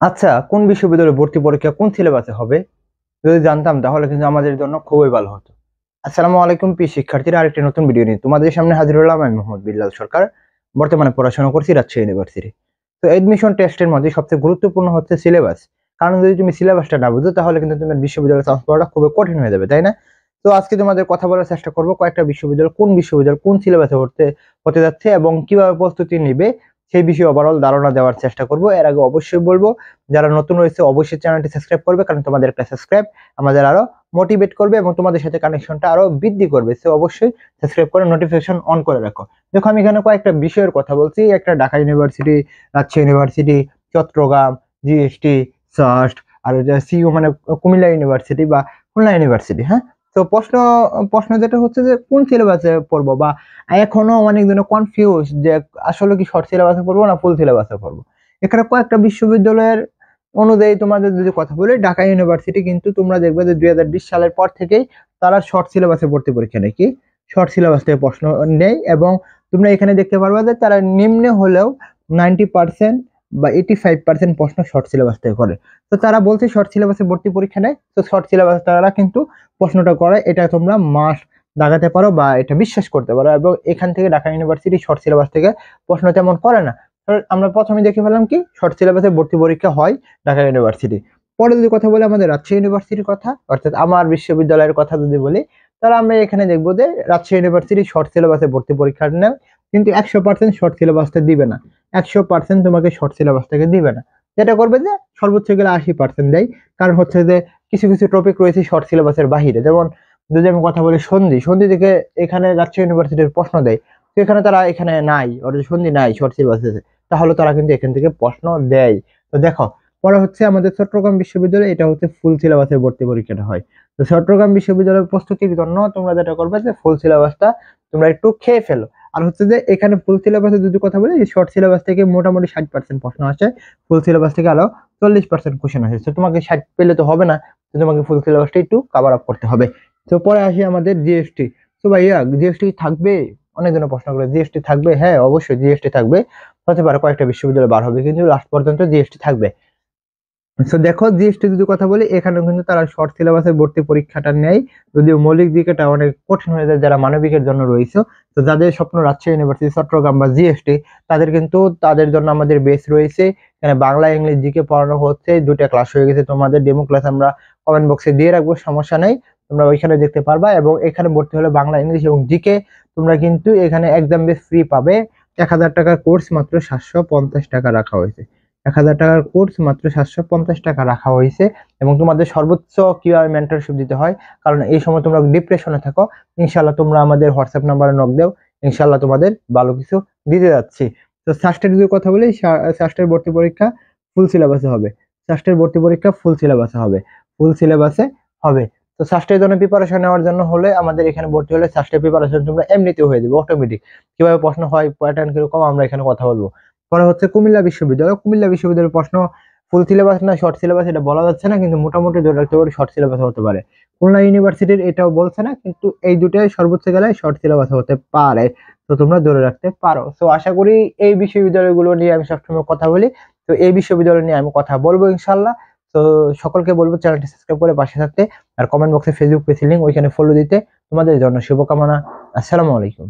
আচ্ছা, কোন বিশ্ববিদ্যালয়ে ভর্তি পরীক্ষা কোন সিলেবাসে হবে? যদি জানতাম তাহলে কিন্তু আমাদের জন্য খুবই ভালো হতো। আসসালামু আলাইকুম প্রিয় শিক্ষার্থীরা, আরেকটি নতুন ভিডিও নিয়ে তোমাদের সামনে হাজির হলাম। আমি মোহাম্মদ বিল্লাল সরকার। বর্তমানে পড়াশোনা করছি রাজশাহী ইউনিভার্সিটি। তো এডমিশন টেস্টের মধ্যে সবচেয়ে গুরুত্বপূর্ণ হচ্ছে সিলেবাস। কারণ যদি তুমি সিলেবাসটা না বুঝো তাহলে কিন্তু তোমার বিশ্ববিদ্যালয়ে চান্স পাওয়াটা খুবই কঠিন হয়ে যাবে, তাই না? তো আজকে তোমাদের কথা বলার চেষ্টা করব কয়েকটা বিশ্ববিদ্যালয় কোন সিলেবাসে হতে হতে যাচ্ছে এবং কিভাবে প্রস্তুতি নিবে সেই বিষয়ে ওভারঅল ধারণা দেওয়ার চেষ্টা করব। এর আগে অবশ্যই বলবো, যারা নতুন রয়েছে অবশ্যই চ্যানেলটি সাবস্ক্রাইব করবে, কারণ তোমাদের একটা সাবস্ক্রাইব আমাদের আরো মোটিভেট করবে এবং তোমাদের সাথে কানেকশনটা আরো বৃদ্ধি করবে। সো অবশ্যই সাবস্ক্রাইব করে নোটিফিকেশন অন করে রাখো। দেখো, আমি এখানে কয়েকটা বিষয়ের কথা বলছি। একটা Dhaka university, Rajshahi university, Chittagong, GST, SUST, আর সিইউ মানে কুমিল্লা ইউনিভার্সিটি বা খুলনা ইউনিভার্সিটি। হ্যাঁ, তো প্রশ্ন প্রশ্ন যেটা হচ্ছে যে কোন সিলেবাসে পড়বো, বা এখনো অনেকজন কনফিউজ যে আসলে কি শর্ট সিলেবাসে পড়বো না ফুল সিলেবাসে পড়বো। এখানে কয়েকটা বিশ্ববিদ্যালয়ের অনুযায়ী তোমাদের যদি কথা বলি, ঢাকা ইউনিভার্সিটি কিন্তু তোমরা দেখবে যে 2020 সালের পর থেকেই তারা শর্ট সিলেবাসে ভর্তি পরীক্ষা নেয়। কি শর্ট সিলেবাস থেকে প্রশ্ন নেই, এবং তোমরা এখানে দেখতে পারবে যে তারা নিম্নে হলেও 90% বা 85% প্রশ্ন শর্ট সিলেবাস থেকে করে। তো তারা বলছে শর্ট সিলেবাসে ভর্তি পরীক্ষা নেয়, তো শর্ট সিলেবাস তারা কিন্তু প্রশ্নটা করে, এটা তোমরা মাস্ট দাগাতে পারো বা এটা বিশ্বাস করতে পারো। এবং এখান থেকে ঢাকা ইউনিভার্সিটি শর্ট সিলেবাস থেকে প্রশ্ন তেমন করে না। আমরা প্রথমে দেখে ফেলাম কি শর্ট সিলেবাসে ভর্তি পরীক্ষা হয় ঢাকা ইউনিভার্সিটি। পরে যদি কথা বলি আমাদের রাজশাহী ইউনিভার্সিটির কথা, অর্থাৎ আমার বিশ্ববিদ্যালয়ের কথা যদি বলি, তাহলে আমরা এখানে দেখবো যে রাজশাহী ইউনিভার্সিটি শর্ট সিলেবাসে ভর্তি পরীক্ষা নেয়, কিন্তু 100% শর্ট সিলেবাসটা দিবে না। 100% তোমাকে শর্ট সিলেবাস থেকে দিবে না। যেটা করবে যে সর্বোচ্চ গেলে 80% দেয়। কারণ হচ্ছে যে কিছু কিছু টপিক রয়েছে শর্ট সিলেবাসের বাহিরে, যেমন যদি আমি কথা বলি সন্ধি সন্ধি থেকে এখানে রাজশাহী ইউনিভার্সিটির প্রশ্ন দেয়। তো এখানে তারা এখানে নাই, ওর সন্ধি নাই শর্ট সিলেবাসে, তাহলে তারা কিন্তু এখান থেকে প্রশ্ন দেয়। তো দেখো, পরে হচ্ছে আমাদের চট্টগ্রাম বিশ্ববিদ্যালয়, এটা হচ্ছে ফুল সিলেবাসের ভর্তি পরীক্ষাটা হয়। তো চট্টগ্রাম বিশ্ববিদ্যালয়ের প্রস্তুতির জন্য তোমরা যেটা করবে যে ফুল সিলেবাসটা তোমরা একটু খেয়ে ফেলো। আর হচ্ছে যে এখানে ফুল সিলেবাসে যদি কথা বলি, শর্ট সিলেবাস থেকে মোটামুটি 60% প্রশ্ন আসে, ফুল সিলেবাস থেকে আরো 40% কোশ্চেন আসে। তো তোমাকে 60 পেলে তো হবে না, তো তোমাকে ফুল সিলেবাসটা একটু কভার আপ করতে হবে। তো পরে আসি আমাদের জিএসটি। তো ভাইয়া জিএসটি থাকবে? অনেকজন প্রশ্ন করে জিএসটি থাকবে। হ্যাঁ, অবশ্যই জিএসটি থাকবে। হতে পারে কয়েকটা বিশ্ববিদ্যালয় বার হবে, কিন্তু লাস্ট পর্যন্ত জিএসটি থাকবে। তো দেখো, জিএসটি যদি কথা বলি, এখানে কিন্তু তারা শর্ট সিলেবাসের ভর্তি পরীক্ষাটা নেয়, যদিও মৌলিক দিকটা অনেক কঠিন হয়ে যায় যারা মানবিকের জন্য রয়েছে। তো যাদের স্বপ্ন রাজশাহী ইউনিভার্সিটি, চট্টগ্রাম বা জিএসটি, তাদের কিন্তু তাদের জন্য আমাদের বেস রয়েছে। এখানে বাংলা ইংলিশ জিকে পড়ানো হচ্ছে, দুটা ক্লাস হয়ে গেছে। তোমাদের ডেমো ক্লাস আমরা কমেন্ট বক্সে দিয়ে রাখবো, সমস্যা নেই, তোমরা ওইখানে দেখতে পারবা। এবং এখানে ভর্তি হলে বাংলা ইংলিশ এবং জিকে তোমরা কিন্তু এখানে এক্সাম বেস ফ্রি পাবে। 1,000 টাকার কোর্স মাত্র 750 টাকা রাখা হয়েছে। 1,000 টাকার কোর্স মাত্র 750 টাকা রাখা হয়েছে। এবং তোমাদের সর্বোচ্চ কিভাবে মেন্টরশিপ দিতে হয়, কারণ এই সময় তোমরা ডিপ্রেশনে থাকো, ইনশাল্লাহ তোমরা আমাদের হোয়াটসঅ্যাপ নাম্বারে নক দাও, ইনশাল্লাহ তোমাদের ভালো কিছু দিতে যাচ্ছি। তো সাস্টের যদি কথা বলি, সাস্টের ভর্তি পরীক্ষা ফুল সিলেবাসে হবে। সাস্টের ভর্তি পরীক্ষা ফুল সিলেবাসে হবে, ফুল সিলেবাসে হবে। তো সাস্টের জন্য প্রিপারেশন নেওয়ার জন্য হলে আমাদের এখানে ভর্তি হলে সাস্টের প্রিপারেশন তোমরা এমনিতেও হয়ে যাবে অটোমেটিক। কিভাবে প্রশ্ন হয়, প্যাটার্ন কিরকম, আমরা এখানে কথা বলবো। পরে হচ্ছে কুমিল্লা বিশ্ববিদ্যালয়। কুমিল্লা বিশ্ববিদ্যালয়ের প্রশ্ন ফুল সিলেবাস না শর্ট সিলেবাস এটা বলা যাচ্ছে না, কিন্তু মোটামুটি ধরে রাখতে পারি শর্ট সিলেবাস হতে পারে। খুলনা ইউনিভার্সিটির এটাও বলছে না, কিন্তু এই দুটাই সর্বোচ্চ গেলে শর্ট সিলেবাস হতে পারে। তো তোমরা ধরে রাখতে পারো। তো আশা করি এই বিশ্ববিদ্যালয়গুলো নিয়ে আমি সবসময় কথা বলি, তো এই বিশ্ববিদ্যালয় নিয়ে আমি কথা বলবো ইনশাল্লাহ। তো সকলকে বলবো চ্যানেলটি সাবস্ক্রাইব করে পাশে থাকতে, আর কমেন্ট বক্সে ফেসবুক পেজ লিংক ওইখানে ফলো দিতে। তোমাদের জন্য শুভকামনা। আসসালামু আলাইকুম।